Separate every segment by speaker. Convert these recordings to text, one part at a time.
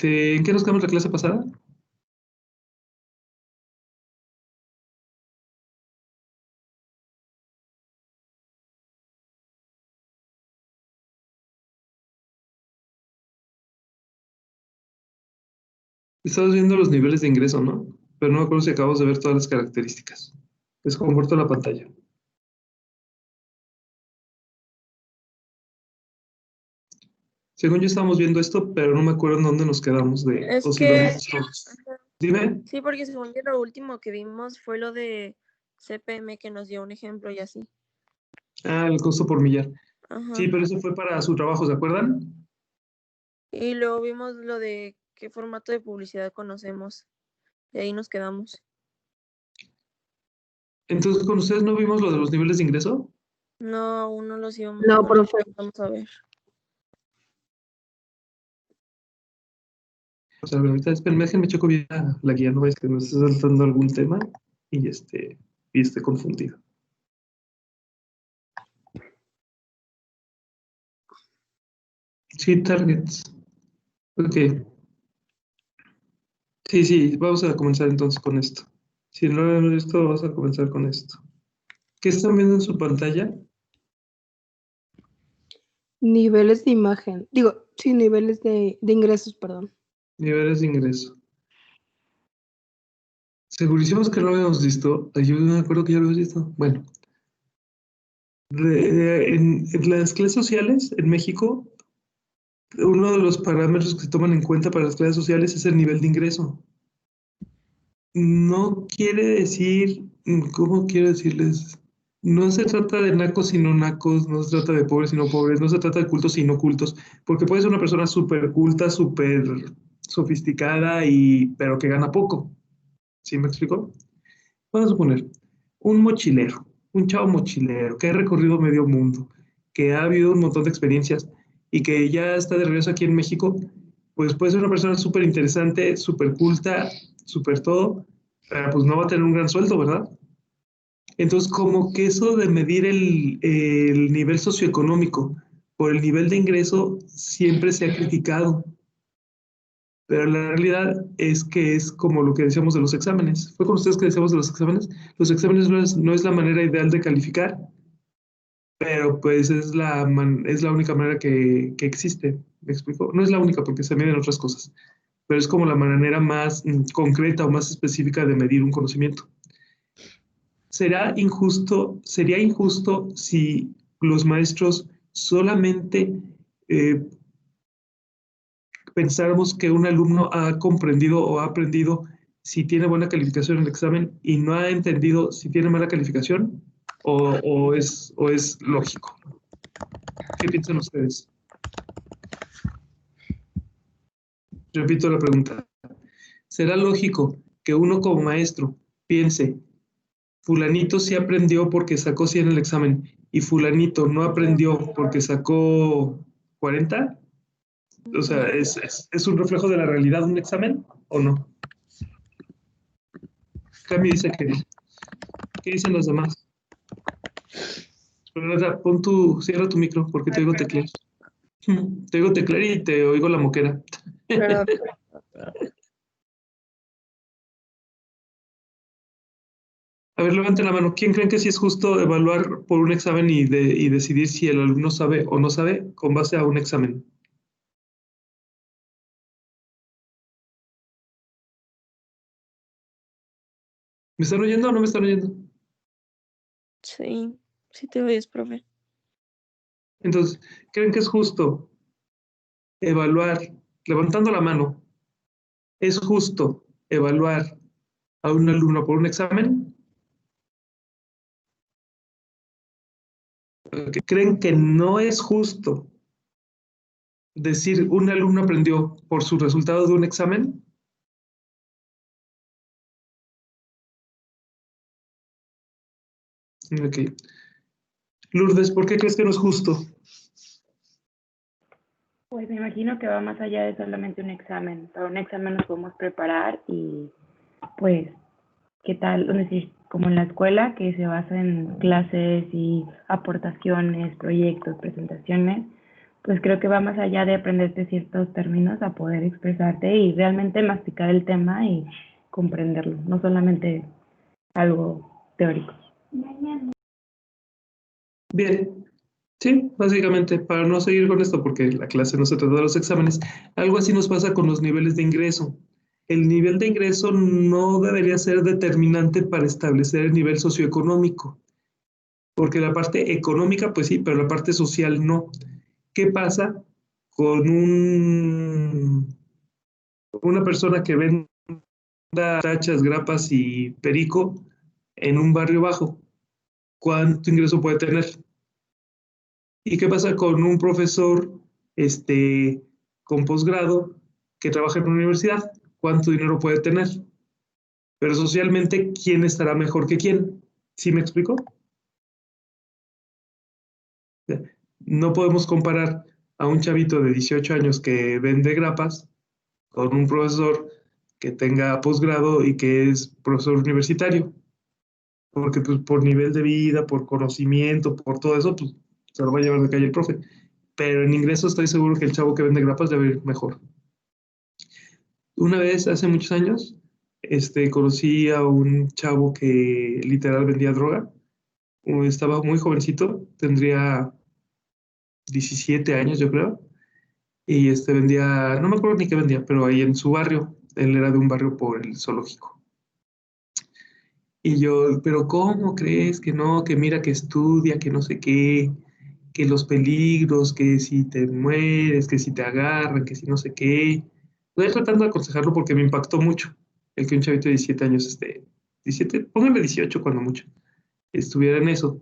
Speaker 1: ¿En qué nos quedamos la clase pasada? Estamos viendo los niveles de ingreso, ¿no? Pero no me acuerdo si acabamos de ver todas las características. Les comparto la pantalla. Según yo estábamos viendo esto, pero no me acuerdo en dónde nos quedamos o si lo vimos todos. Dime.
Speaker 2: Sí, porque según yo lo último que vimos fue lo de CPM que nos dio un ejemplo y así.
Speaker 1: El costo por millar.
Speaker 2: Ajá.
Speaker 1: Sí, pero eso fue para su trabajo, ¿se acuerdan?
Speaker 2: Y luego vimos lo de qué formato de publicidad conocemos. Y ahí nos quedamos.
Speaker 1: Entonces, ¿con ustedes no vimos lo de los niveles de ingreso?
Speaker 2: No, aún no los íbamos
Speaker 3: No, profe.
Speaker 2: vamos a ver.
Speaker 1: O sea, ahorita espérenme, déjenme checo bien la guía, no es que me esté saltando algún tema y esté confundido. Sí, targets. Ok. Sí, vamos a comenzar entonces con esto. Si no lo hemos visto, vamos a comenzar con esto. ¿Qué están viendo en su pantalla?
Speaker 3: Niveles de imagen. Sí, niveles de ingresos, perdón.
Speaker 1: Niveles de ingreso. Segurísimos que no lo habíamos visto. Ay, yo me acuerdo que ya lo habíamos visto. Bueno. En las clases sociales en México, uno de los parámetros que se toman en cuenta para las clases sociales es el nivel de ingreso. No quiere decir, ¿cómo quiero decirles? No se trata de nacos sino nacos, no se trata de pobres sino pobres, no se trata de cultos sino cultos, porque puede ser una persona súper culta, súper sofisticada, pero que gana poco. ¿Sí me explico? Vamos a suponer, un mochilero, un chavo mochilero que ha recorrido medio mundo, que ha habido un montón de experiencias y que ya está de regreso aquí en México, pues puede ser una persona súper interesante, súper culta, súper todo, pero pues no va a tener un gran sueldo, ¿verdad? Entonces, como que eso de medir el nivel socioeconómico por el nivel de ingreso siempre se ha criticado, pero la realidad es que es como lo que decíamos de los exámenes. ¿Fue con ustedes que decíamos de los exámenes? Los exámenes no es la manera ideal de calificar, pero pues es la única manera que existe. ¿Me explico? No es la única porque se miden otras cosas, pero es como la manera más concreta o más específica de medir un conocimiento. Sería injusto si los maestros solamente eh, pensáramos que un alumno ha comprendido o ha aprendido si tiene buena calificación en el examen y no ha entendido si tiene mala calificación o es lógico. ¿Qué piensan ustedes? Repito la pregunta. ¿Será lógico que uno como maestro piense, fulanito sí aprendió porque sacó 100 en el examen y fulanito no aprendió porque sacó 40? O sea, ¿es un reflejo de la realidad un examen o no? Cami dice que no. ¿Qué dicen los demás? Renata, cierra tu micro porque te oigo teclear. Te oigo teclear y te oigo la moquera. A ver, levanten la mano. ¿Quién creen que sí es justo evaluar por un examen y decidir si el alumno sabe o no sabe con base a un examen? ¿Me están oyendo o no me están oyendo?
Speaker 2: Sí, sí te oyes, profe.
Speaker 1: Entonces, ¿creen que es justo evaluar, levantando la mano, es justo evaluar a un alumno por un examen? ¿Creen que no es justo decir un alumno aprendió por su resultado de un examen? Ok. Lourdes, ¿por qué crees que no es justo?
Speaker 4: Pues me imagino que va más allá de solamente un examen. Para un examen nos podemos preparar y pues, ¿qué tal? Es decir, como en la escuela, que se basa en clases y aportaciones, proyectos, presentaciones, pues creo que va más allá de aprenderte ciertos términos a poder expresarte y realmente masticar el tema y comprenderlo, no solamente algo teórico.
Speaker 1: Bien, sí, básicamente, para no seguir con esto, porque la clase no se trata de los exámenes, algo así nos pasa con los niveles de ingreso. El nivel de ingreso no debería ser determinante para establecer el nivel socioeconómico, porque la parte económica, pues sí, pero la parte social no. ¿Qué pasa con una persona que venda tachas, grapas y perico en un barrio bajo? ¿Cuánto ingreso puede tener? ¿Y qué pasa con un profesor con posgrado que trabaja en una universidad? ¿Cuánto dinero puede tener? Pero socialmente, ¿quién estará mejor que quién? ¿Sí me explico? No podemos comparar a un chavito de 18 años que vende grapas con un profesor que tenga posgrado y que es profesor universitario, porque pues, por nivel de vida, por conocimiento, por todo eso, pues se lo va a llevar de calle el profe. Pero en ingreso estoy seguro que el chavo que vende grapas debe ir mejor. Una vez, hace muchos años, conocí a un chavo que literal vendía droga. Estaba muy jovencito, tendría 17 años, yo creo. Y vendía, no me acuerdo ni qué vendía, pero ahí en su barrio, él era de un barrio por el zoológico. Y yo, pero ¿cómo crees que no? Que mira que estudia, que no sé qué, que los peligros, que si te mueres, que si te agarran, que si no sé qué. Estoy tratando de aconsejarlo porque me impactó mucho el que un chavito de 17 años, 17, póngale 18 cuando mucho, estuviera en eso.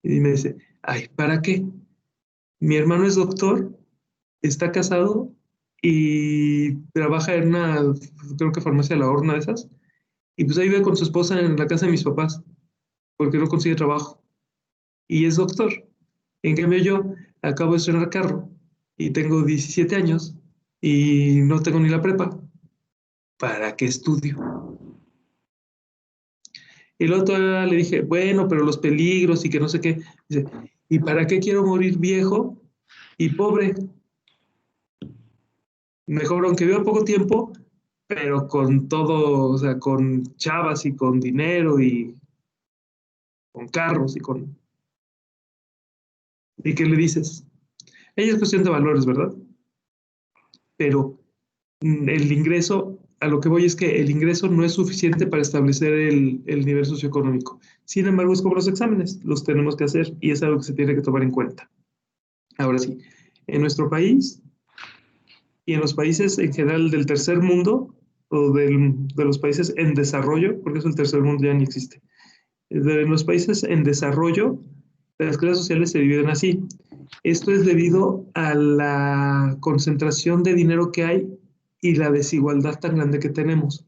Speaker 1: Y me dice, ay, ¿para qué? Mi hermano es doctor, está casado y trabaja en una, creo que farmacia de la Horna de esas, y pues ahí vive con su esposa en la casa de mis papás, porque no consigue trabajo. Y es doctor. En cambio yo acabo de estrenar carro y tengo 17 años y no tengo ni la prepa. ¿Para qué estudio? Y luego todavía le dije, bueno, pero los peligros y que no sé qué. Dice, ¿y para qué quiero morir viejo y pobre? Mejor aunque viva poco tiempo, pero con todo, o sea, con chavas y con dinero y con carros y con... ¿Y qué le dices? Ella es cuestión de valores, ¿verdad? Pero el ingreso, a lo que voy es que el ingreso no es suficiente para establecer el nivel socioeconómico. Sin embargo, es como los exámenes, los tenemos que hacer y es algo que se tiene que tomar en cuenta. Ahora sí, en nuestro país y en los países en general del tercer mundo o de los países en desarrollo, porque eso el tercer mundo ya ni existe, de los países en desarrollo, las clases sociales se dividen así. Esto es debido a la concentración de dinero que hay y la desigualdad tan grande que tenemos.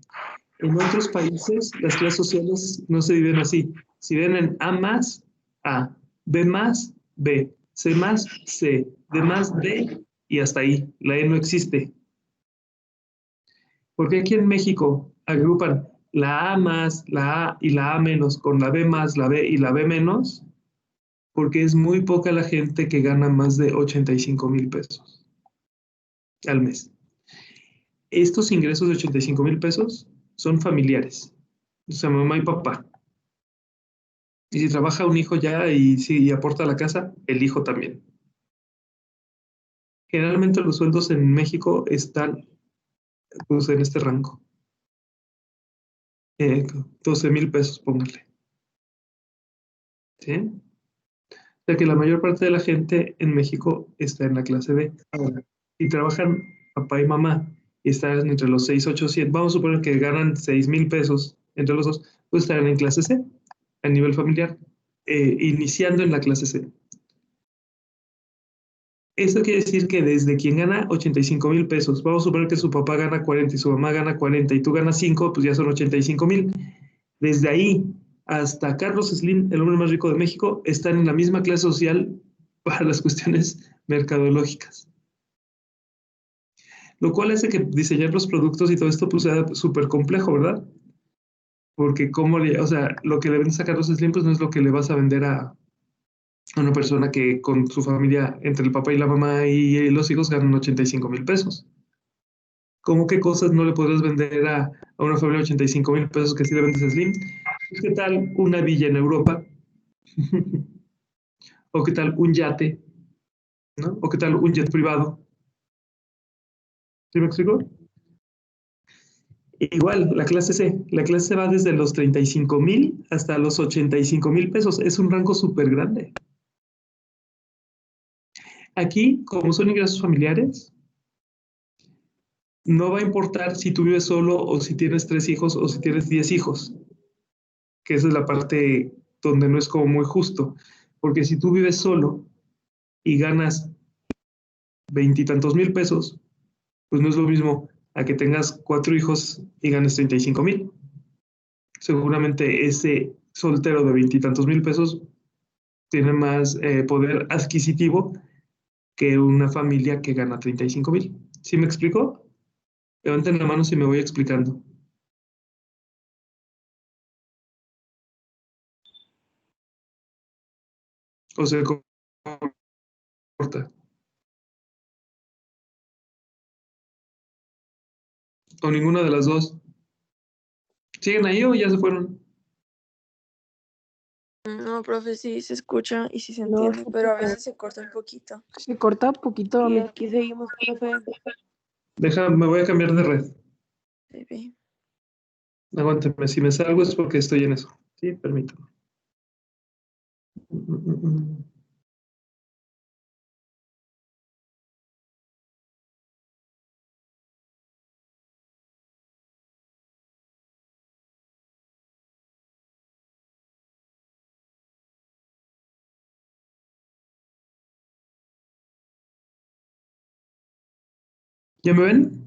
Speaker 1: En otros países, las clases sociales no se dividen así. Se dividen en A más A, B más B, C más C, D más D y hasta ahí. La E no existe. Porque aquí en México agrupan la A más, la A y la A menos con la B más, la B y la B menos, porque es muy poca la gente que gana más de 85,000 pesos al mes. Estos ingresos de 85,000 pesos son familiares, o sea, mamá y papá. Y si trabaja un hijo ya y si aporta a la casa, el hijo también. Generalmente los sueldos en México están pues, en este rango. 12,000 pesos, póngale. ¿Sí? O sea que la mayor parte de la gente en México está en la clase B. Ahora, y trabajan papá y mamá y están entre los 6, 8, 7. Vamos a suponer que ganan 6,000 pesos entre los dos, pues estarán en clase C, a nivel familiar, iniciando en la clase C. Esto quiere decir que desde quien gana 85,000 pesos, vamos a suponer que su papá gana 40 y su mamá gana 40 y tú ganas 5, pues ya son 85,000. Desde ahí hasta Carlos Slim, el hombre más rico de México, están en la misma clase social para las cuestiones mercadológicas. Lo cual hace que diseñar los productos y todo esto pues, sea súper complejo, ¿verdad? Porque o sea, lo que le vendes a Carlos Slim pues no es lo que le vas a vender Una persona que con su familia, entre el papá y la mamá y los hijos, ganan 85,000 pesos. ¿Cómo qué cosas no le podrías vender a una familia de 85,000 pesos que sí le vendes a Slim? ¿Qué tal una villa en Europa? ¿O qué tal un yate? ¿No? ¿O qué tal un jet privado? ¿Sí me explico? Igual, la clase C va desde los 35,000 hasta los 85,000 pesos. Es un rango súper grande. Aquí, como son ingresos familiares, no va a importar si tú vives solo o si tienes 3 hijos o si tienes 10 hijos, que esa es la parte donde no es como muy justo, porque si tú vives solo y ganas veintitantos mil pesos, pues no es lo mismo a que tengas 4 hijos y ganes 35,000. Seguramente ese soltero de veintitantos mil pesos tiene más poder adquisitivo que una familia que gana 35,000. ¿Sí me explico? Levanten la mano si me voy explicando. O se corta. O ninguna de las dos. ¿Siguen ahí o ya se fueron?
Speaker 2: No, profe, sí se escucha y sí se
Speaker 3: No,
Speaker 2: entiende, pero a veces se corta un poquito.
Speaker 3: se corta un poquito.
Speaker 2: Y aquí seguimos, profe.
Speaker 1: Me voy a cambiar de red.
Speaker 2: Sí, ve.
Speaker 1: Aguánteme, si me salgo es porque estoy en eso. Sí, permítame. ¿Ya me ven?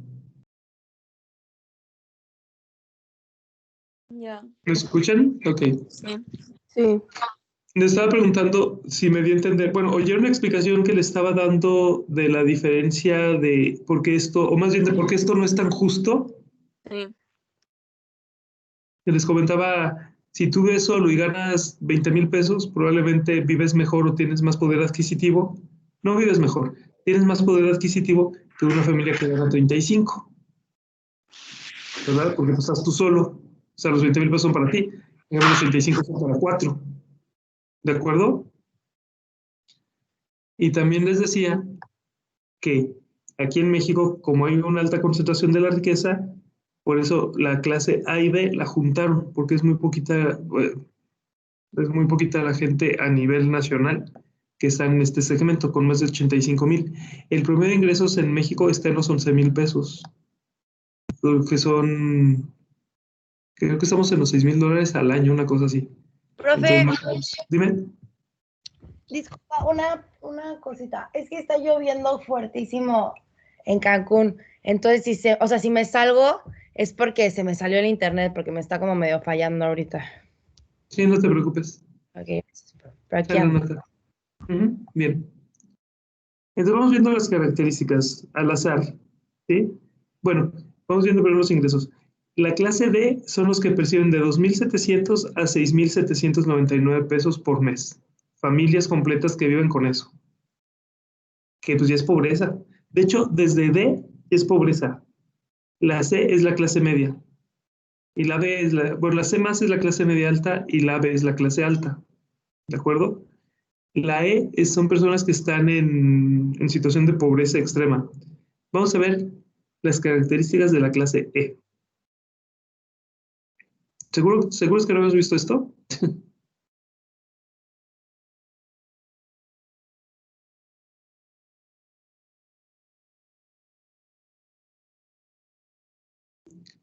Speaker 2: Ya,
Speaker 1: ¿Me escuchan? Ok.
Speaker 2: sí.
Speaker 3: Sí,
Speaker 1: Le estaba preguntando si me di a entender. Bueno, oyeron una explicación que le estaba dando de la diferencia de por qué esto, o más bien de por qué esto no es tan justo.
Speaker 2: Sí,
Speaker 1: Que les comentaba, si tú ves solo y ganas 20,000 pesos, probablemente vives mejor o tienes más poder adquisitivo. No vives mejor, tienes más poder adquisitivo que una familia que gana 35, ¿verdad? Porque tú estás tú solo. O sea, los 20,000 pesos son para ti, en cambio los 35 son para 4. ¿De acuerdo? Y también les decía que aquí en México, como hay una alta concentración de la riqueza, por eso la clase A y B la juntaron, porque es muy poquita la gente a nivel nacional que está en este segmento, con más de 85,000. El promedio de ingresos en México está en los 11,000 pesos, que son, creo que estamos en los 6,000 dólares al año, una cosa así.
Speaker 5: Profe,
Speaker 1: Entonces, dime.
Speaker 5: disculpa, una cosita. Es que está lloviendo fuertísimo en Cancún. Entonces, si me salgo, es porque se me salió el internet, porque me está como medio fallando ahorita.
Speaker 1: Sí, no te preocupes.
Speaker 5: Ok, pero aquí
Speaker 1: Ahí la
Speaker 5: ando.
Speaker 1: nota. Bien. Entonces vamos viendo las características al azar, ¿sí? Bueno, vamos viendo primero los ingresos. La clase D son los que perciben de 2,700 a 6,799 pesos por mes. Familias completas que viven con eso, que pues ya es pobreza. De hecho, desde D es pobreza. La C es la clase media. Y la B es bueno, la C más es la clase media alta y la B es la clase alta. ¿De acuerdo? La son personas que están en situación de pobreza extrema. Vamos a ver las características de la clase E. ¿Seguros que no habíamos visto esto?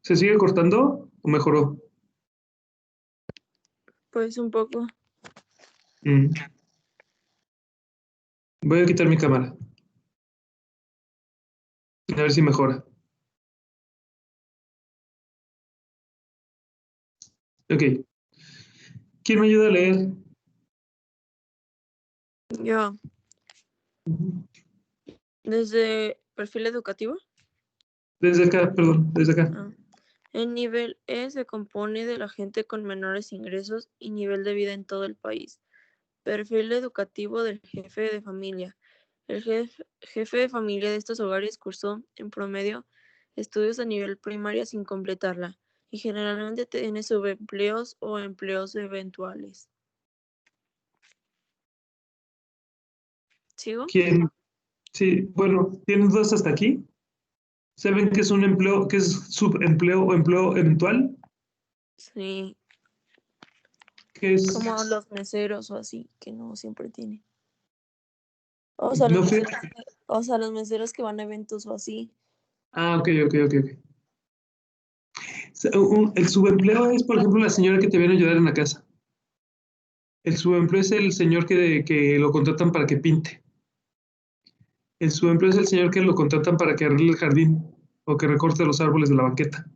Speaker 1: ¿Se sigue cortando o mejoró?
Speaker 2: pues un poco.
Speaker 1: Mm. Voy a quitar mi cámara. A ver si mejora. Ok. ¿Quién me ayuda a leer?
Speaker 2: Yo, desde perfil educativo.
Speaker 1: Desde acá, perdón, desde acá.
Speaker 2: Ah. El nivel E se compone de la gente con menores ingresos y nivel de vida en todo el país. Perfil educativo del jefe de familia. El jefe de familia de estos hogares cursó, en promedio, estudios a nivel primaria sin completarla, y generalmente tiene subempleos o empleos eventuales. ¿Sigo?
Speaker 1: ¿Quién? Sí, bueno, ¿tienes dos hasta aquí? ¿Saben qué es un empleo, qué es subempleo o empleo eventual?
Speaker 2: Sí,
Speaker 1: ¿Qué es?
Speaker 2: como los meseros o así, que no siempre tienen. O sea,
Speaker 1: No fue.
Speaker 2: los meseros que van a eventos o así.
Speaker 1: Ah, ok. El subempleo es, por ejemplo, la señora que te viene a ayudar en la casa. El subempleo es el señor que lo contratan para que pinte. El subempleo es el señor que lo contratan para que arregle el jardín o que recorte los árboles de la banqueta.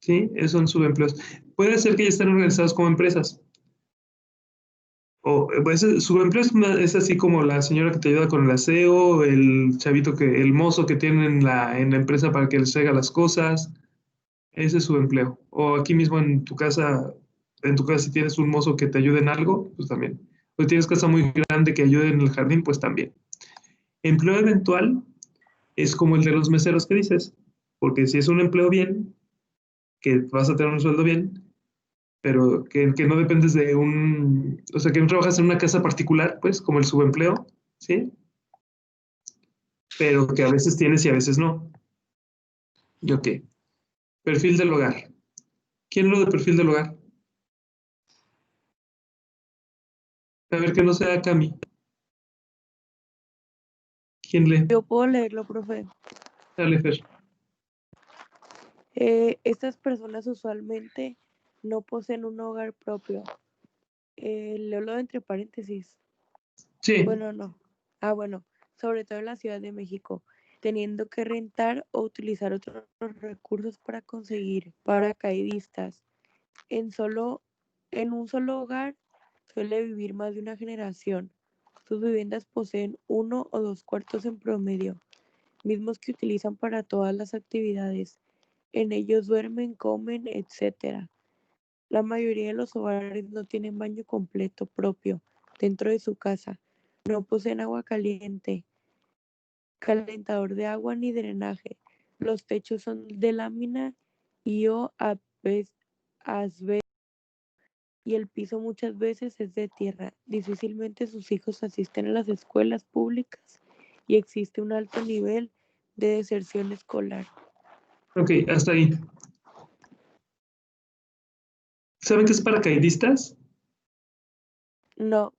Speaker 1: ¿Sí? Esos son subempleos. Puede ser que ya estén organizados como empresas. O pues, subempleo es así como la señora que te ayuda con el aseo, el chavito el mozo que tiene en la empresa para que les traiga las cosas. Ese es subempleo. O aquí mismo en tu casa si tienes un mozo que te ayude en algo, pues también. O si tienes casa muy grande que ayude en el jardín, pues también. Empleo eventual es como el de los meseros que dices, porque si es un empleo bien, que vas a tener un sueldo bien, pero que no dependes de o sea, que no trabajas en una casa particular, pues, como el subempleo, ¿sí? Pero que a veces tienes y a veces no. ¿Y ok? Perfil del hogar. ¿Quién lo de perfil del hogar? A ver que no sea Cami. ¿Quién lee?
Speaker 6: Yo puedo leerlo, profe.
Speaker 1: Dale, Fer.
Speaker 6: Estas personas usualmente no poseen un hogar propio. Leo lo entre paréntesis.
Speaker 1: Sí,
Speaker 6: Bueno, no. Bueno, sobre todo en la Ciudad de México, teniendo que rentar o utilizar otros recursos para conseguir paracaidistas. En un solo hogar suele vivir más de una generación. Sus viviendas poseen 1 o 2 cuartos en promedio, mismos que utilizan para todas las actividades. En ellos duermen, comen, etc. La mayoría de los hogares no tienen baño completo propio dentro de su casa. No poseen agua caliente, calentador de agua ni drenaje. Los techos son de lámina y o asbesto y el piso muchas veces es de tierra. Difícilmente sus hijos asisten a las escuelas públicas y existe un alto nivel de deserción escolar.
Speaker 1: ok, hasta ahí. ¿Saben qué es paracaidistas?
Speaker 6: No,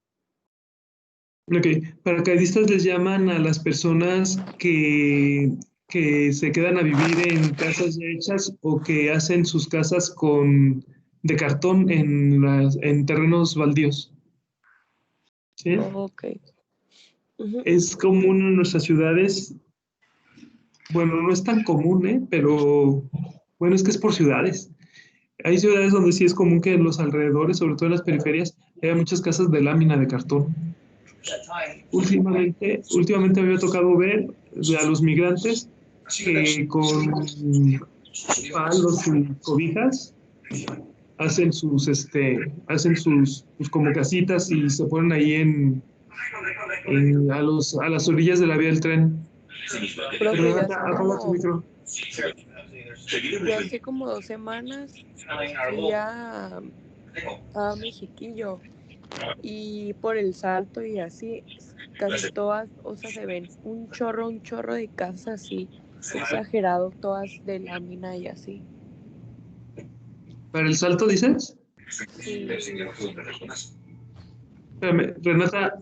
Speaker 1: Ok, paracaidistas les llaman a las personas que se quedan a vivir en casas ya hechas o que hacen sus casas de cartón en terrenos baldíos. ¿Sí?
Speaker 6: ok. Ujú.
Speaker 1: Es común en nuestras ciudades, bueno, no es tan común, pero bueno, es que es por ciudades. Hay ciudades donde sí es común que en los alrededores, sobre todo en las periferias, haya muchas casas de lámina de cartón. Últimamente me había tocado ver a los migrantes que con palos y cobijas hacen sus como casitas y se ponen ahí a las orillas de la vía del tren.
Speaker 6: Profe,
Speaker 1: Renata, apaga tu micro.
Speaker 6: yo hace como 2 semanas fui a Mexiquillo y por el Salto y así, casi todas, o sea, se ven un chorro de casas así, exagerado, todas de lámina y así.
Speaker 1: ¿Para el Salto dices?
Speaker 6: Sí,
Speaker 1: Espérame, Renata,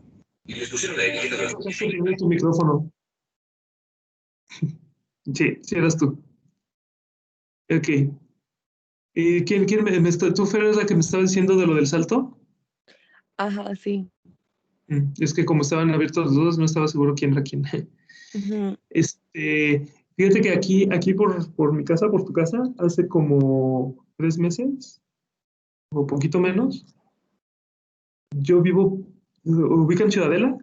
Speaker 1: tu micrófono. Sí, sí eras tú. Ok. ¿Quién tú, Fer, eres la que me estaba diciendo de lo del Salto?
Speaker 6: ajá, sí.
Speaker 1: Es que como estaban abiertos los dos, no estaba seguro quién era quién.
Speaker 6: Ujú.
Speaker 1: Fíjate que aquí por mi casa, por tu casa, hace como 3 meses o poquito menos, yo vivo, ¿ubican Ciudadela?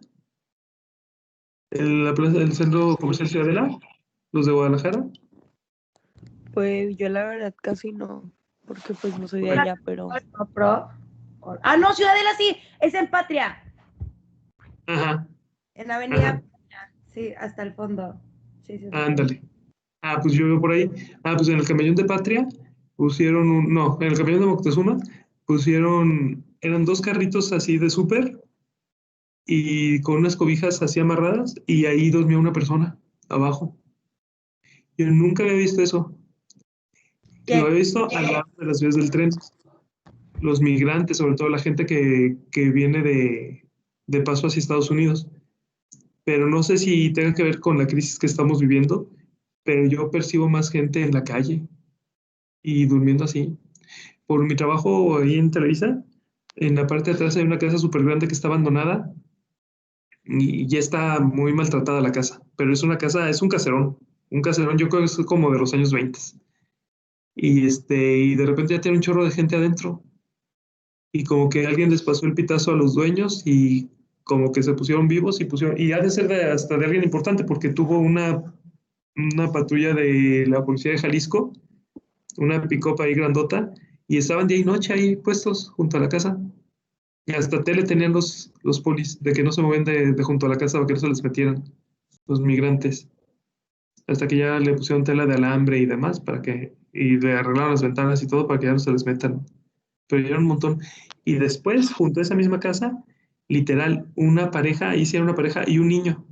Speaker 1: El centro comercial Ciudadela, los de Guadalajara.
Speaker 6: Pues yo la verdad casi no, porque pues no soy de
Speaker 1: Ok.
Speaker 6: allá, pero
Speaker 5: ¿No, prof? Ah, no, Ciudadela sí, es en Patria,
Speaker 1: Ajá,
Speaker 5: en Avenida
Speaker 1: ajá,
Speaker 5: Patria. Sí, hasta el fondo. Sí, sí, sí.
Speaker 1: ándale. Ah, pues yo veo por ahí. Ah, pues en el camellón de Patria pusieron no, en el camellón de Moctezuma pusieron, eran dos carritos así de súper y con unas cobijas así amarradas y ahí dormía una persona abajo. Yo nunca había visto eso. Lo
Speaker 5: ¿Qué?
Speaker 1: he visto al lado de las vías del tren. Los migrantes, sobre todo la gente que viene de paso hacia Estados Unidos. Pero no sé si tenga que ver con la crisis que estamos viviendo, pero yo percibo más gente en la calle y durmiendo así. Por mi trabajo ahí en Televisa, en la parte de atrás hay una casa súper grande que está abandonada y ya está muy maltratada la casa, pero es una casa, es un caserón, yo creo que es como de los años 20. Y de repente ya tiene un chorro de gente adentro y como que alguien les pasó el pitazo a los dueños y como que se pusieron vivos y pusieron, y ha de ser hasta de alguien importante porque tuvo una patrulla de la policía de Jalisco, una pick-up ahí grandota, y estaban día y noche ahí puestos junto a la casa. Y hasta tele tenían los polis de que no se movían de junto a la casa para que no se les metieran los migrantes. Hasta que ya le pusieron tela de alambre y demás y le arreglaron las ventanas y todo para que ya no se les metan. Pero ya era un montón. Y después, junto a esa misma casa, literal, una pareja, hicieron una pareja y un niño.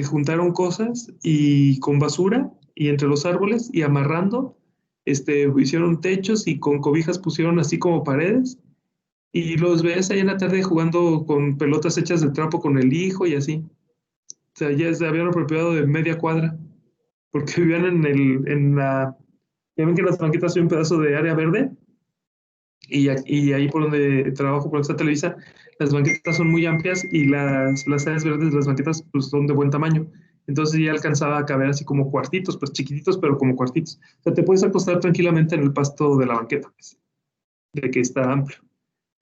Speaker 1: Juntaron cosas y con basura y entre los árboles y amarrando, hicieron techos y con cobijas pusieron así como paredes y los ves ahí en la tarde jugando con pelotas hechas de trapo con el hijo y así. O sea, ya se habían apropiado de media cuadra porque vivían ya ven que las banquetas son un pedazo de área verde y ahí por donde trabajo, por donde está Televisa, las banquetas son muy amplias y las áreas verdes de las banquetas pues, son de buen tamaño. Entonces ya alcanzaba a caber así como cuartitos, pues chiquititos, pero como cuartitos. O sea, te puedes acostar tranquilamente en el pasto de la banqueta, pues, de que está amplio.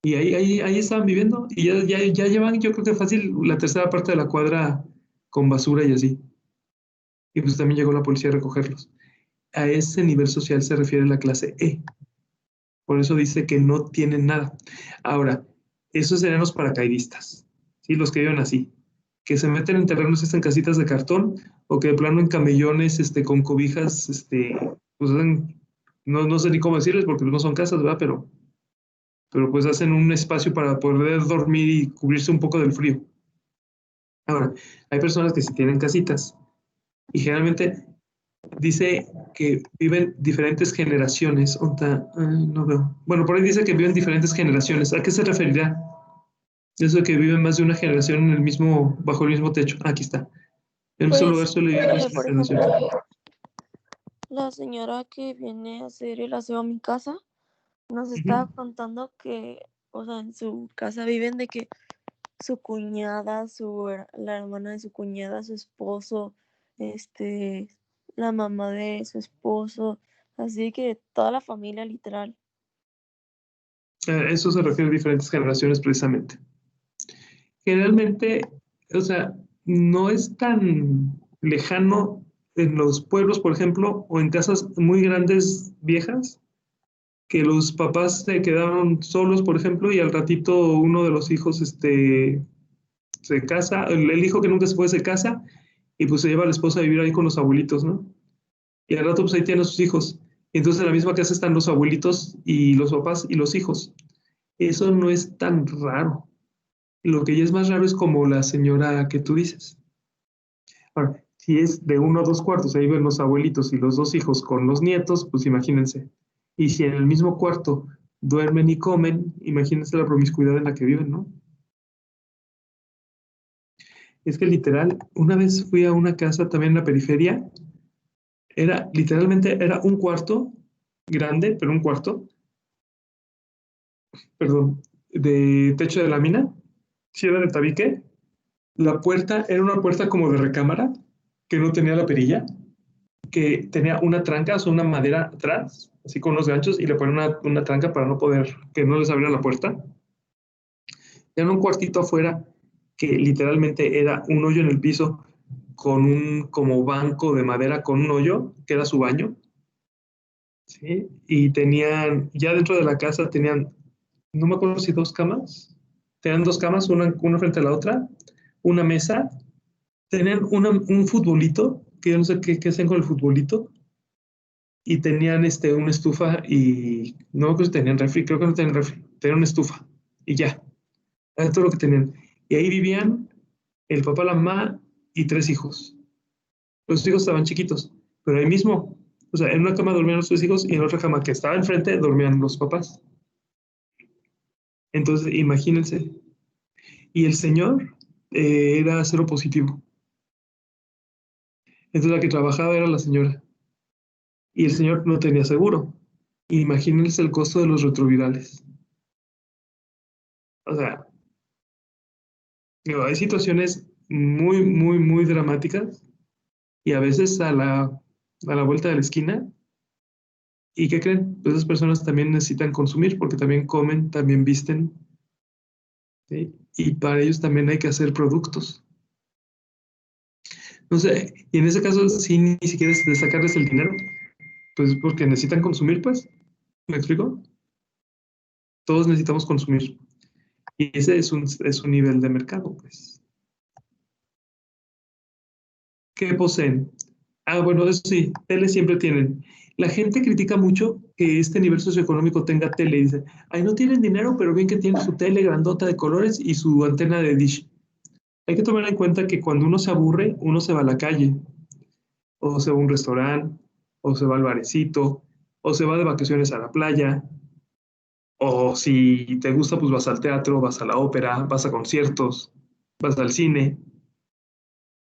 Speaker 1: Y ahí estaban viviendo y ya llevan, yo creo que fácil, la tercera parte de la cuadra con basura y así. Y pues también llegó la policía a recogerlos. A ese nivel social se refiere la clase E. Por eso dice que no tienen nada. Ahora, esos serían los paracaidistas, ¿sí? Los que viven así, que se meten en terrenos en casitas de cartón o que de plano en camellones con cobijas, pues no sé ni cómo decirles porque no son casas, ¿verdad? Pero pues hacen un espacio para poder dormir y cubrirse un poco del frío. Ahora, hay personas que sí tienen casitas y generalmente dice que viven diferentes generaciones. Ay, no veo. Bueno, por ahí dice que viven diferentes generaciones. ¿A qué se referirá? Eso de que viven más de una generación bajo el mismo techo. Aquí está. En un solo lugar
Speaker 2: Pues,
Speaker 1: suele vivir más de una
Speaker 2: por
Speaker 1: generación.
Speaker 2: ejemplo, la señora que viene a hacer el aseo a mi casa nos estaba
Speaker 1: Ujú.
Speaker 2: contando que, o sea, en su casa viven de que su cuñada, la hermana de su cuñada, su esposo, este, la mamá de su esposo, así que toda la familia literal.
Speaker 1: Eso se refiere a diferentes generaciones precisamente. Generalmente, o sea, no es tan lejano en los pueblos, por ejemplo, o en casas muy grandes, viejas, que los papás se quedaron solos, por ejemplo, y al ratito uno de los hijos se casa, el hijo que nunca se fue se casa y pues se lleva a la esposa a vivir ahí con los abuelitos, ¿no? Y al rato pues ahí tiene a sus hijos. Y entonces en la misma casa están los abuelitos y los papás y los hijos. Eso no es tan raro. Lo que ya es más raro es como la señora que tú dices. Ahora, si es de uno a dos cuartos, ahí ven los abuelitos y los dos hijos con los nietos, pues imagínense. Y si en el mismo cuarto duermen y comen, imagínense la promiscuidad en la que viven, ¿no? Es que literal, una vez fui a una casa también en la periferia, literalmente era un cuarto grande, pero un cuarto, perdón, de techo de lámina, si era de tabique. La puerta era una puerta como de recámara, que no tenía la perilla, que tenía una tranca, o sea, una madera atrás, así con unos ganchos, y le ponían una tranca para no poder, que no les abriera la puerta. Era un cuartito afuera que literalmente era un hoyo en el piso con un como banco de madera con un hoyo, que era su baño, ¿sí? Y tenían, ya dentro de la casa tenían no me acuerdo si 2 camas, tenían 2 camas, una frente a la otra, una mesa, tenían un futbolito, que yo no sé qué hacían con el futbolito, y tenían una estufa y no creo que tenían refri, creo que no tenían refri, tenían una estufa y ya, era todo lo que tenían. Y ahí vivían el papá, la mamá y 3 hijos. Los hijos estaban chiquitos, pero ahí mismo, o sea, en una cama dormían los 3 hijos y en otra cama que estaba enfrente dormían los papás. Entonces, imagínense. Y el señor era cero positivo. Entonces la que trabajaba era la señora. Y el señor no tenía seguro. Imagínense el costo de los retrovirales. O sea, digo, hay situaciones muy, muy, muy dramáticas y a veces a la vuelta de la esquina. ¿Y qué creen? Pues esas personas también necesitan consumir porque también comen, también visten, ¿sí? Y para ellos también hay que hacer productos. No sé, y en ese caso, sí, ni siquiera es de sacarles el dinero, pues porque necesitan consumir, pues. ¿Me explico? Todos necesitamos consumir. Y ese es un nivel de mercado, pues. ¿Qué poseen? Ah, bueno, eso sí, tele siempre tienen. La gente critica mucho que este nivel socioeconómico tenga tele. Dice, ay, no tienen dinero, pero bien que tienen su tele grandota de colores y su antena de dish. Hay que tomar en cuenta que cuando uno se aburre, uno se va a la calle, o se va a un restaurante, o se va al barecito, o se va de vacaciones a la playa, o si te gusta, pues vas al teatro, vas a la ópera, vas a conciertos, vas al cine.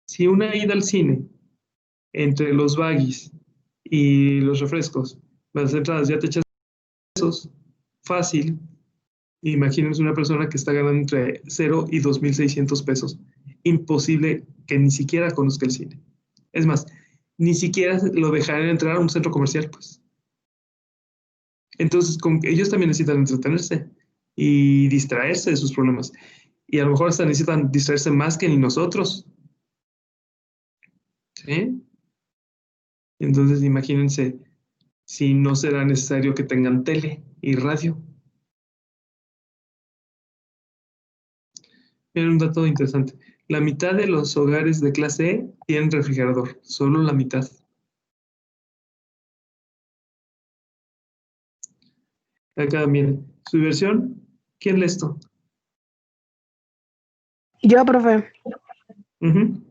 Speaker 1: Si una ida al cine entre los baggies y los refrescos, las entradas ya te echas pesos, fácil. Imagínense una persona que está ganando entre 0 y 2,600 pesos. Imposible que ni siquiera conozca el cine. Es más, ni siquiera lo dejarán entrar a un centro comercial, pues. Entonces, ellos también necesitan entretenerse y distraerse de sus problemas. Y a lo mejor hasta necesitan distraerse más que ni nosotros. ¿Sí? Entonces, imagínense si no será necesario que tengan tele y radio. Miren un dato interesante. La mitad de los hogares de clase E tienen refrigerador, solo la mitad. Acá, miren, su diversión, ¿quién lee esto?
Speaker 3: Yo, profe.
Speaker 1: Ujú.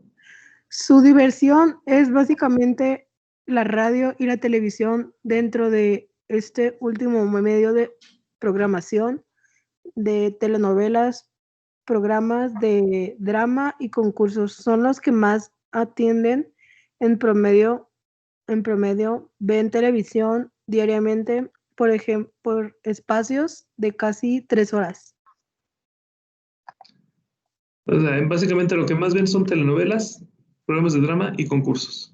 Speaker 3: Su diversión es básicamente la radio y la televisión dentro de este último medio de programación de telenovelas, programas de drama y concursos. Son los que más atienden en promedio ven televisión diariamente, por ejemplo, por espacios de casi 3 horas.
Speaker 1: O sea, básicamente lo que más ven son telenovelas, programas de drama y concursos.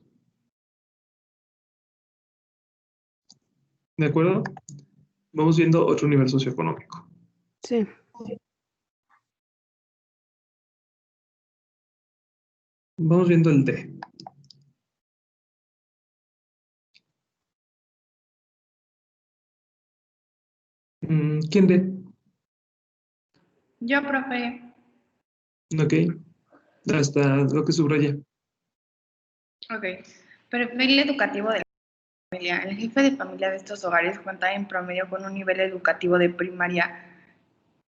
Speaker 1: ¿De acuerdo? Vamos viendo otro nivel socioeconómico.
Speaker 3: Sí.
Speaker 1: Vamos viendo el D. ¿Quién D?
Speaker 7: Yo, profe.
Speaker 1: Ok. Hasta lo que subraya.
Speaker 7: Ok. Perfil educativo de la familia. El jefe de familia de estos hogares cuenta en promedio con un nivel educativo de primaria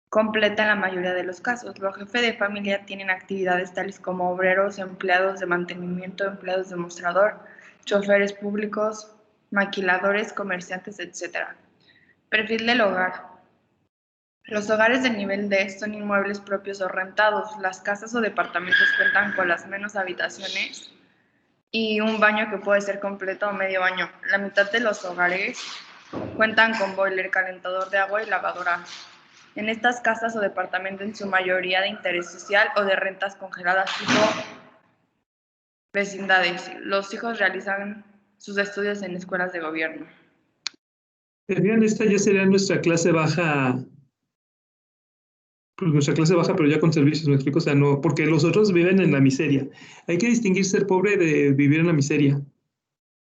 Speaker 7: completa en la mayoría de los casos. Los jefes de familia tienen actividades tales como obreros, empleados de mantenimiento, empleados de mostrador, choferes públicos, maquiladores, comerciantes, etc. Perfil del hogar. Los hogares de nivel D son inmuebles propios o rentados. Las casas o departamentos cuentan con las menos habitaciones y un baño que puede ser completo o medio baño. La mitad de los hogares cuentan con boiler, calentador de agua y lavadora. En estas casas o departamentos, en su mayoría de interés social o de rentas congeladas tipo vecindades, los hijos realizan sus estudios en escuelas de gobierno.
Speaker 1: Vean, esta ya sería nuestra clase baja, pues nuestra clase baja, pero ya con servicios, ¿me explico? O sea, no, porque los otros viven en la miseria. Hay que distinguir ser pobre de vivir en la miseria,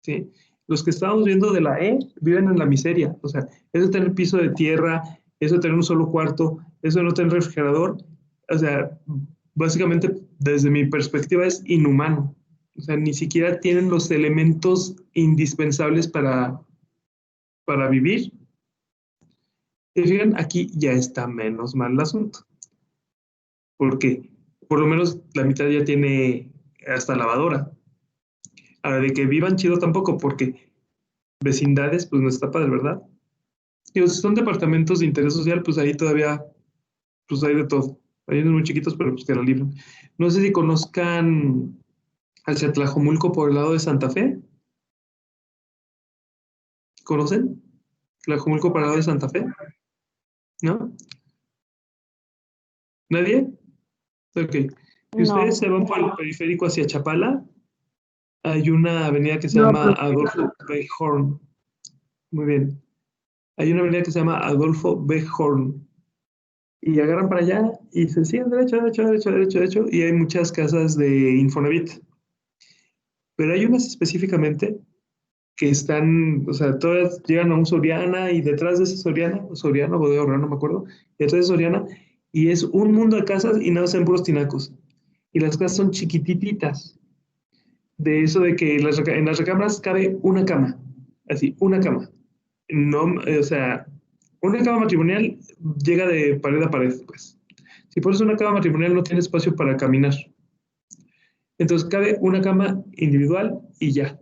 Speaker 1: ¿sí? Los que estábamos viendo de la E viven en la miseria, o sea, es tener piso de tierra, eso de tener un solo cuarto, eso de no tener refrigerador, o sea, básicamente desde mi perspectiva es inhumano. O sea, ni siquiera tienen los elementos indispensables para vivir. Y fíjense, aquí ya está menos mal el asunto, porque por lo menos la mitad ya tiene hasta lavadora. Ahora, de que vivan chido tampoco, porque vecindades, pues no está padre, ¿verdad? Y si son departamentos de interés social, pues ahí todavía, pues hay de todo. Hay unos muy chiquitos, pero pues que la libran. No sé si conozcan hacia Tlajomulco por el lado de Santa Fe. ¿Conocen? Tlajomulco por el lado de Santa Fe, ¿no? ¿Nadie? Ok. Si ustedes se
Speaker 4: No.
Speaker 1: van por el periférico hacia Chapala, hay una avenida que se
Speaker 3: No,
Speaker 1: llama
Speaker 3: pero
Speaker 1: Adolfo B. Horn. Muy bien. Hay una avenida que se llama Adolfo B. Horn. Y agarran para allá y se siguen derecho, derecho, derecho, derecho, derecho. Y hay muchas casas de Infonavit. Pero hay unas específicamente que están, o sea, todas llegan a un Soriana y detrás de ese Soriana, Bodega Aurrera, no me acuerdo, detrás de Soriana, y es un mundo de casas y nada, sean puros tinacos. Y las casas son chiquitititas. De eso de que en las recámaras cabe una cama, así, una cama. No, o sea, una cama matrimonial llega de pared a pared, pues. Si pones una cama matrimonial no tiene espacio para caminar. Entonces cabe una cama individual y ya.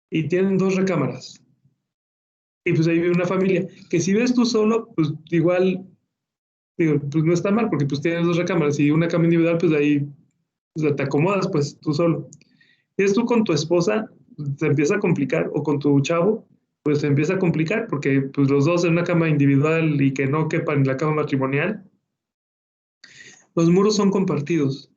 Speaker 1: Y tienen dos recámaras. Y pues ahí vive una familia. Que si ves tú solo, pues igual, digo, pues no está mal, porque pues tienes dos recámaras y una cama individual, pues ahí pues, te acomodas, pues tú solo. Si es tú con tu esposa, se empieza a complicar, o con tu chavo, pues se empieza a complicar, porque pues los dos en una cama individual y que no quepan en la cama matrimonial, los muros son compartidos,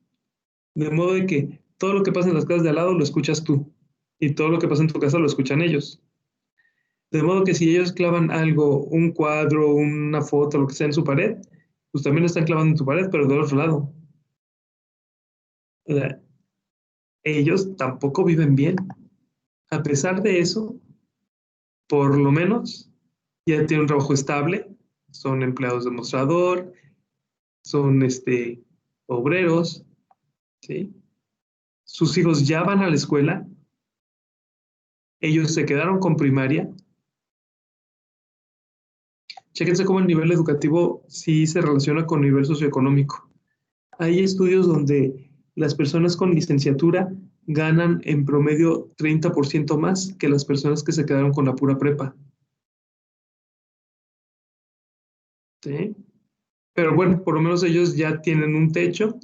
Speaker 1: de modo de que todo lo que pasa en las casas de al lado lo escuchas tú, y todo lo que pasa en tu casa lo escuchan ellos. De modo que si ellos clavan algo, un cuadro, una foto, lo que sea en su pared, pues también lo están clavando en tu pared, pero del otro lado. O sea, ellos tampoco viven bien. A pesar de eso, por lo menos ya tienen un trabajo estable, son empleados de mostrador, son obreros, ¿sí? Sus hijos ya van a la escuela, ellos se quedaron con primaria. Chéquense cómo el nivel educativo sí se relaciona con el nivel socioeconómico. Hay estudios donde las personas con licenciatura ganan en promedio 30% más que las personas que se quedaron con la pura prepa. ¿Sí? Pero bueno, por lo menos ellos ya tienen un techo,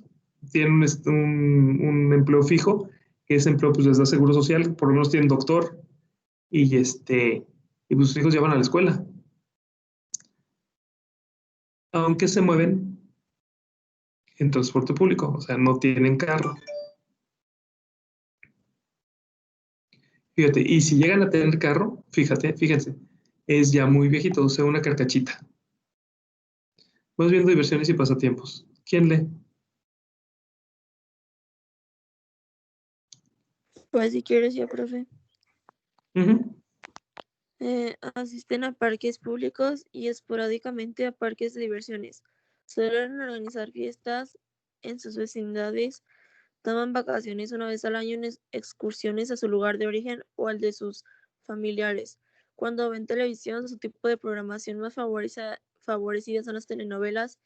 Speaker 1: tienen un empleo fijo, que ese empleo pues les da seguro social, por lo menos tienen doctor y pues sus hijos ya van a la escuela. Aunque se mueven en transporte público, o sea, no tienen carro. Fíjate, y si llegan a tener carro, fíjense, es ya muy viejito, o sea, una carcachita. Vamos viendo diversiones y pasatiempos. ¿Quién lee?
Speaker 2: Pues si quieres ya, profe.
Speaker 1: Ujú.
Speaker 2: Asisten a parques públicos y esporádicamente a parques de diversiones. Suelen organizar fiestas en sus vecindades, toman vacaciones una vez al año en excursiones a su lugar de origen o al de sus familiares. Cuando ven televisión, su tipo de programación más favorecida son las telenovelas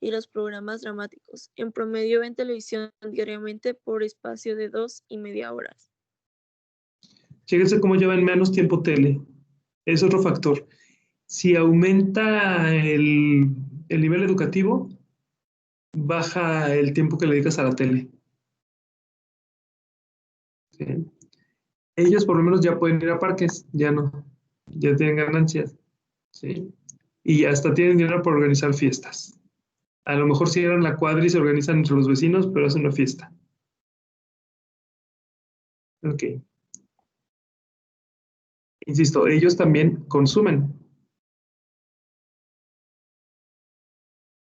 Speaker 2: y los programas dramáticos. En promedio ven televisión diariamente por espacio de 2 y media horas.
Speaker 1: Fíjense cómo llevan menos tiempo tele. Es otro factor. Si aumenta el nivel educativo, baja el tiempo que le dedicas a la tele. ¿Sí? Ellos por lo menos ya pueden ir a parques, ya no, ya tienen ganancias. ¿Sí? Y hasta tienen dinero para organizar fiestas. A lo mejor cierran la cuadra y se organizan entre los vecinos, pero hacen una fiesta. Ok. Insisto, ellos también consumen.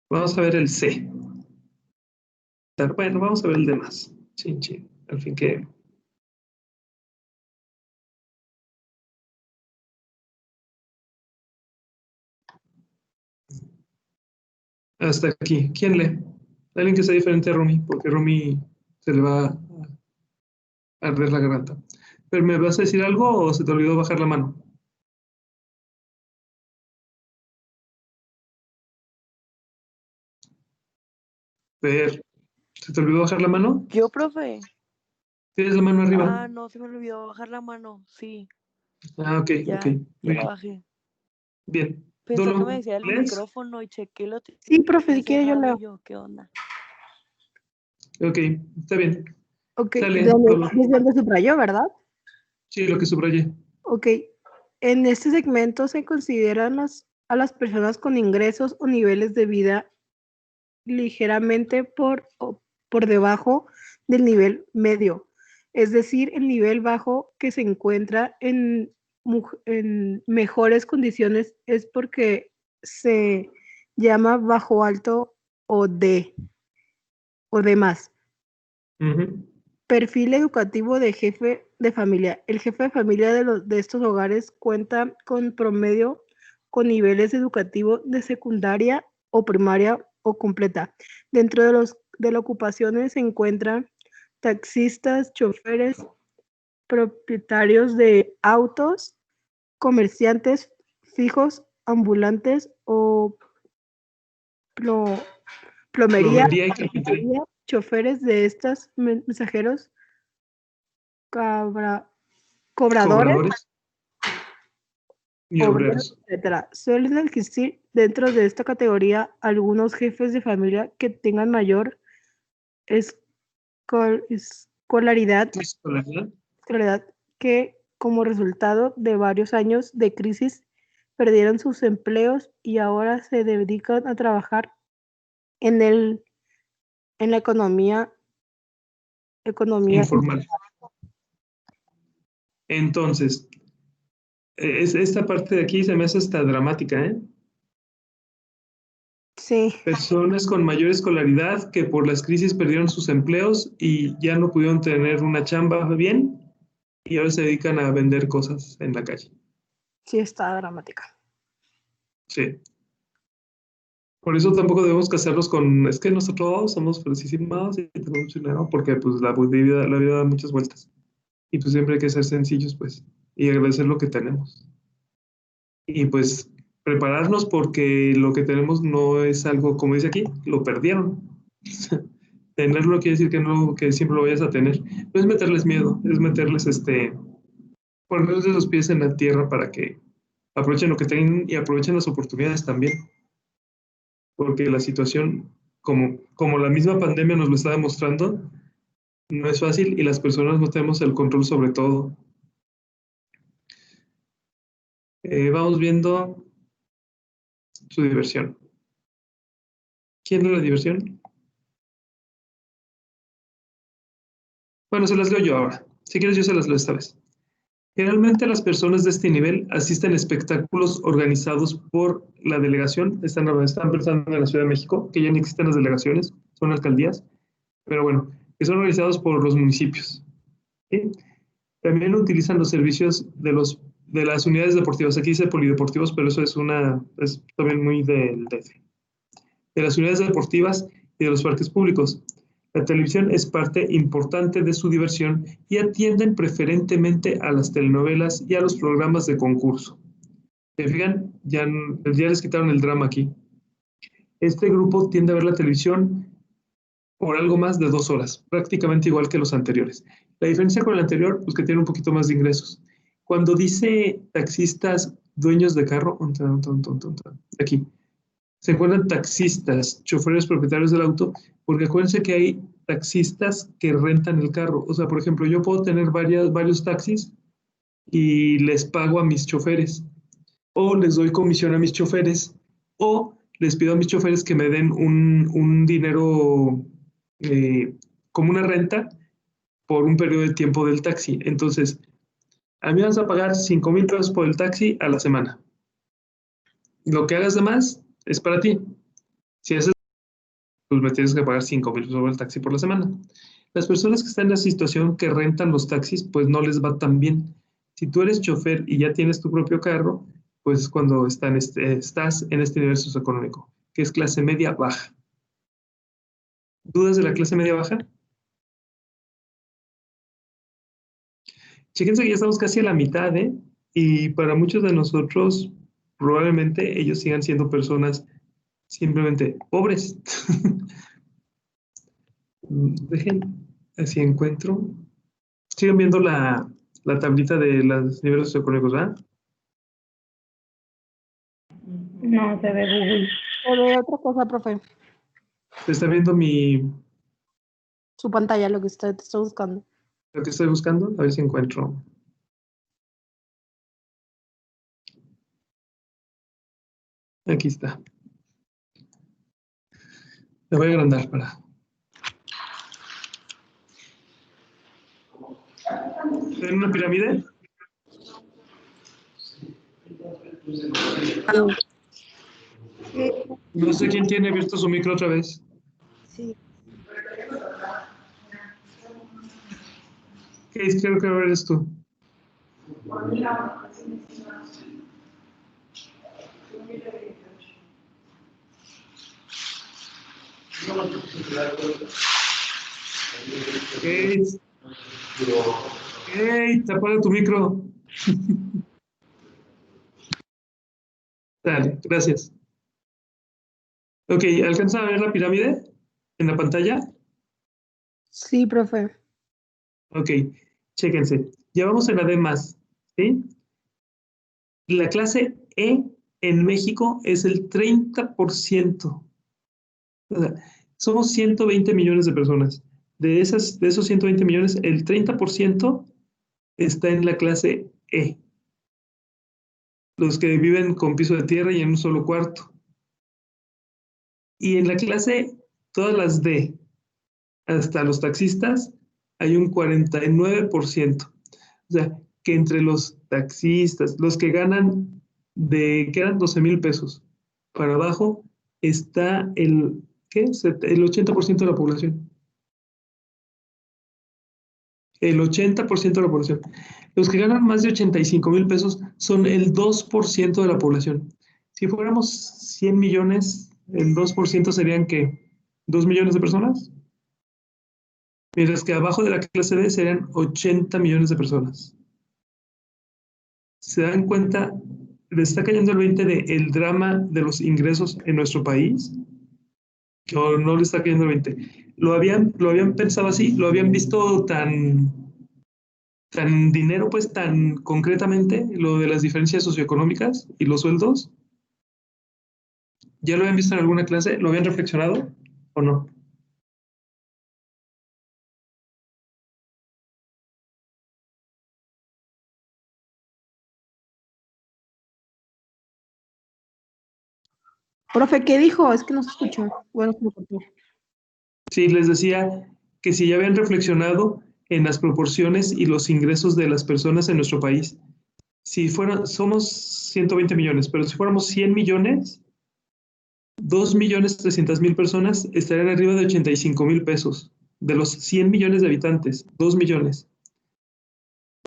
Speaker 1: Vamos a ver el C. Bueno, vamos a ver el demás. Chin, chin. Al fin que... Hasta aquí. ¿Quién lee? Alguien que sea diferente a Romy, porque Romy se le va a arder la garganta. ¿Pero me vas a decir algo o se te olvidó bajar la mano? Ver, ¿se te olvidó bajar la mano?
Speaker 6: Yo, profe.
Speaker 1: ¿Tienes la mano arriba?
Speaker 6: Ah, no, se me olvidó bajar la mano. Sí,
Speaker 1: Ah, ok, ok.
Speaker 6: ya
Speaker 1: Muy
Speaker 6: la
Speaker 1: bien.
Speaker 6: bajé.
Speaker 1: Bien.
Speaker 6: Pensó que me
Speaker 1: Dolo,
Speaker 6: decía el
Speaker 1: ¿lees?
Speaker 6: micrófono y chequé lo
Speaker 3: Sí, profe,
Speaker 6: tenía
Speaker 3: si quiere yo
Speaker 6: cerrado
Speaker 3: leo.
Speaker 6: y yo, ¿qué onda?
Speaker 1: Ok, está bien.
Speaker 3: Ok,
Speaker 1: Dale, Dolo.
Speaker 3: desde donde subrayó, ¿verdad?
Speaker 1: Sí, lo que subrayé.
Speaker 3: Ok, en este segmento se consideran a las personas con ingresos o niveles de vida ligeramente por debajo del nivel medio, es decir, el nivel bajo que se encuentra en mejores condiciones es porque se llama bajo alto o D más.
Speaker 1: Ujú.
Speaker 3: Perfil educativo de jefe de familia. El jefe de familia de estos hogares cuenta con promedio con niveles educativos de secundaria o primaria o completa. Dentro de las ocupaciones se encuentran taxistas, choferes, propietarios de autos, comerciantes fijos, ambulantes o plo- plomería,
Speaker 1: Plomería y carpintería.
Speaker 3: choferes de estas mensajeros, cabra- cobradores,
Speaker 1: Cobradores y
Speaker 3: obreros,
Speaker 1: obreros.
Speaker 3: etcétera. Suelen existir dentro de esta categoría algunos jefes de familia que tengan mayor escolaridad,
Speaker 1: Escolaridad.
Speaker 3: escolaridad que como resultado de varios años de crisis perdieron sus empleos y ahora se dedican a trabajar en en la economía
Speaker 1: Informal. Entonces, esta parte de aquí se me hace hasta dramática, ¿eh?
Speaker 3: sí,
Speaker 1: Personas con mayor escolaridad que por las crisis perdieron sus empleos y ya no pudieron tener una chamba bien y ahora se dedican a vender cosas en la calle.
Speaker 3: sí está dramática.
Speaker 1: Sí. Por eso tampoco debemos casarnos con, es que nosotros somos felicísimos y tenemos mucho dinero, porque pues la vida da muchas vueltas. Y pues siempre hay que ser sencillos, pues, y agradecer lo que tenemos. Y pues prepararnos porque lo que tenemos no es algo, como dice aquí, lo perdieron. Tenerlo quiere decir que no, que siempre lo vayas a tener. No es meterles miedo, es meterles ponerles los pies en la tierra para que aprovechen lo que tienen y aprovechen las oportunidades también. Porque la situación, como la misma pandemia nos lo está demostrando, no es fácil y las personas no tenemos el control sobre todo. Vamos viendo su diversión. ¿Quién es la diversión? Bueno, se las leo yo ahora. Si quieres, yo se las leo esta vez. Generalmente las personas de este nivel asisten a espectáculos organizados por la delegación. Están pensando en la Ciudad de México, que ya no existen las delegaciones, son alcaldías, pero bueno, que son organizados por los municipios. ¿Sí? También utilizan los servicios de las unidades deportivas. Aquí dice polideportivos, pero eso es también muy del DF. De las unidades deportivas y de los parques públicos. La televisión es parte importante de su diversión y atienden preferentemente a las telenovelas y a los programas de concurso. ¿Se fijan? Ya les quitaron el drama aquí. Este grupo tiende a ver la televisión por algo más de 2 horas, prácticamente igual que los anteriores. La diferencia con el anterior, pues que tiene un poquito más de ingresos. Cuando dice taxistas, dueños de carro, aquí, se encuentran taxistas, choferes propietarios del auto, porque acuérdense que hay taxistas que rentan el carro. O sea, por ejemplo, yo puedo tener varios taxis y les pago a mis choferes, o les doy comisión a mis choferes, o les pido a mis choferes que me den un dinero eh, como una renta por un periodo de tiempo del taxi. Entonces, a mí vas a pagar 5,000 pesos por el taxi a la semana. Lo que hagas de más es para ti. Si haces, pues me tienes que pagar 5,000 pesos por el taxi por la semana. Las personas que están en la situación que rentan los taxis, pues no les va tan bien. Si tú eres chofer y ya tienes tu propio carro, pues es cuando estás en este nivel socioeconómico, que es clase media baja. ¿Dudas de la clase media baja? Chéquense que ya estamos casi a la mitad, ¿eh? Y para muchos de nosotros, probablemente ellos sigan siendo personas simplemente pobres. Dejen, así encuentro. Siguen viendo la tablita de los niveles socioeconómicos, ¿verdad?
Speaker 4: No, se ve Google.
Speaker 3: O de otra cosa, profe.
Speaker 1: Se está viendo
Speaker 3: Su pantalla, lo que usted está buscando.
Speaker 1: lo que estoy buscando. A ver si encuentro. Aquí está. Le voy a agrandar para... ¿Ven una pirámide? No sé quién tiene abierto su micro otra vez.
Speaker 5: Sí.
Speaker 1: Creo que eres tú. Hey, tapa tu micro. Dale, gracias. Ok, ¿alcanza a ver la pirámide en la pantalla?
Speaker 3: Sí, profe.
Speaker 1: Ok, chéquense. Ya vamos en la D más, ¿sí? La clase E en México es el 30%. O sea, somos 120 millones de personas. De esos 120 millones, el 30% está en la clase E. Los que viven con piso de tierra y en un solo cuarto. Y en la clase, todas las D, hasta los taxistas, hay un 49%. O sea, que entre los taxistas, los que ganan que eran 12,000 pesos para abajo, está ¿qué? El 80% de la población. El 80% de la población. Los que ganan más de 85,000 pesos son el 2% de la población. Si fuéramos 100 millones, el 2% serían ¿qué? ¿2 millones de personas? Mientras que abajo de la clase D serían 80 millones de personas. ¿Se dan cuenta? ¿Le está cayendo el 20 del drama de los ingresos en nuestro país? ¿O no le está cayendo el 20? ¿Lo habían pensado así? ¿Lo habían visto tan dinero, pues tan concretamente, lo de las diferencias socioeconómicas y los sueldos? ¿Ya lo habían visto en alguna clase? ¿Lo habían reflexionado o no?
Speaker 3: Profe, ¿qué dijo? Es que no se escuchó. Bueno, se me cortó.
Speaker 1: Sí, les decía que si ya habían reflexionado en las proporciones y los ingresos de las personas en nuestro país. Somos 120 millones, pero si fuéramos 100 millones, 2,300,000 personas estarían arriba de 85,000 pesos. De los 100 millones de habitantes, 2 millones.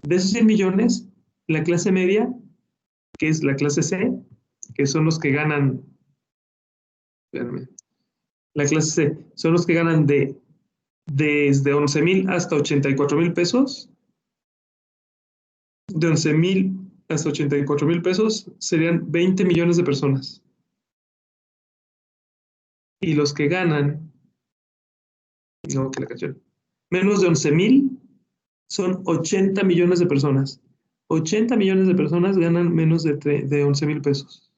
Speaker 1: De esos 100 millones, la clase media, que es la clase C, que son los que ganan, espérame, la clase C, son los que ganan desde 11,000 hasta 84,000 pesos. De 11,000 hasta 84,000 pesos serían 20 millones de personas. Y los que ganan, no, que la canción, menos de 11,000 son 80 millones de personas. 80 millones de personas ganan menos de 11,000 pesos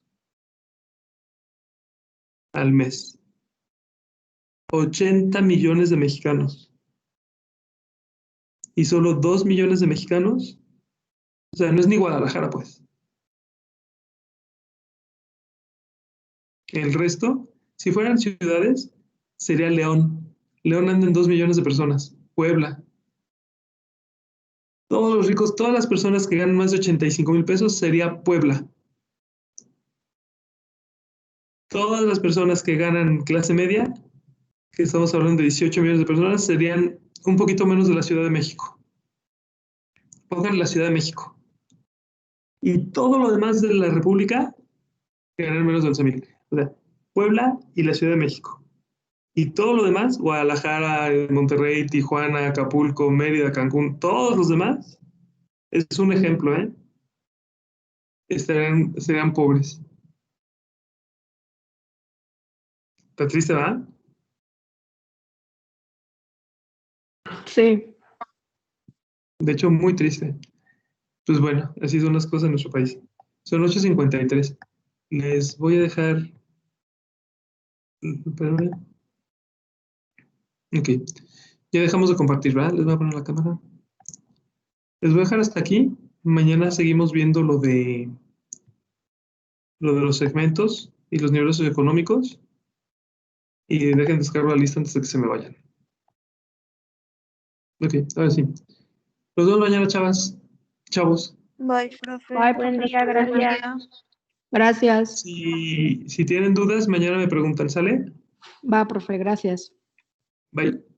Speaker 1: al mes. 80 millones de mexicanos. Y solo 2 millones de mexicanos. O sea, no es ni Guadalajara, pues. El resto, si fueran ciudades, sería León. León anda en 2 millones de personas. Puebla. Todos los ricos, todas las personas que ganan más de 85,000 pesos sería Puebla. Todas las personas que ganan clase media, que estamos hablando de 18 millones de personas, serían un poquito menos de la Ciudad de México. Pongan la Ciudad de México. Y todo lo demás de la República, que ganan menos de 11,000. O sea, Puebla y la Ciudad de México. Y todo lo demás, Guadalajara, Monterrey, Tijuana, Acapulco, Mérida, Cancún, todos los demás, es un ejemplo, ¿eh? Serían pobres. ¿Está triste, verdad?
Speaker 3: Sí.
Speaker 1: De hecho, muy triste. Pues bueno, así son las cosas en nuestro país. Son 8:53. Les voy a dejar... Espérame. Ok. Ya dejamos de compartir, ¿verdad? Les voy a poner la cámara. Les voy a dejar hasta aquí. Mañana seguimos viendo lo de los segmentos y los niveles socioeconómicos. Y dejen descargar la lista antes de que se me vayan. Ok, ahora sí. Nos vemos mañana, chavos.
Speaker 2: Bye, profe.
Speaker 3: Bye,
Speaker 4: Buen
Speaker 3: profesor.
Speaker 4: día, gracias.
Speaker 3: Gracias.
Speaker 1: Si tienen dudas, mañana me preguntan, ¿sale?
Speaker 3: Va, profe, gracias.
Speaker 1: Bye.